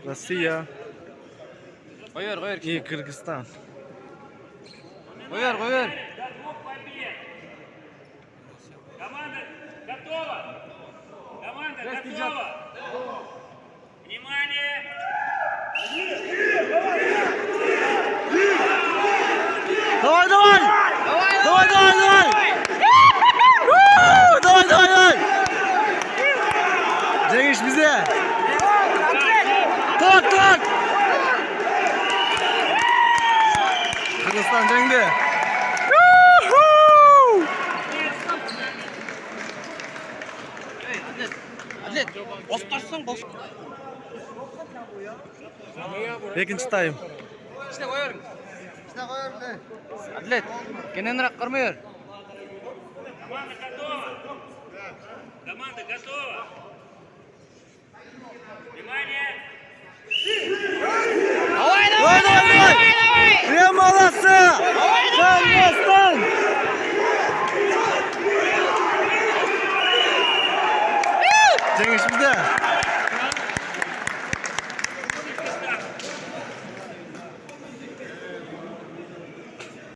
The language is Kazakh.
Россия Qo'yar. и Кыргызстан. Qo'yar. Команда готова! Команда готова! Внимание! Давай! Давай! Cengiz bize. Tak! Kırgızistan Cengiz. Atlet. Bosqarsan bos. İkinci time. İşte qo'yar. Atlet. Kenenroq qirmayar. Команда готова! Команда готова! Внимание! Давай! Прям молодцы! Кыргызстан! Cengiz bize.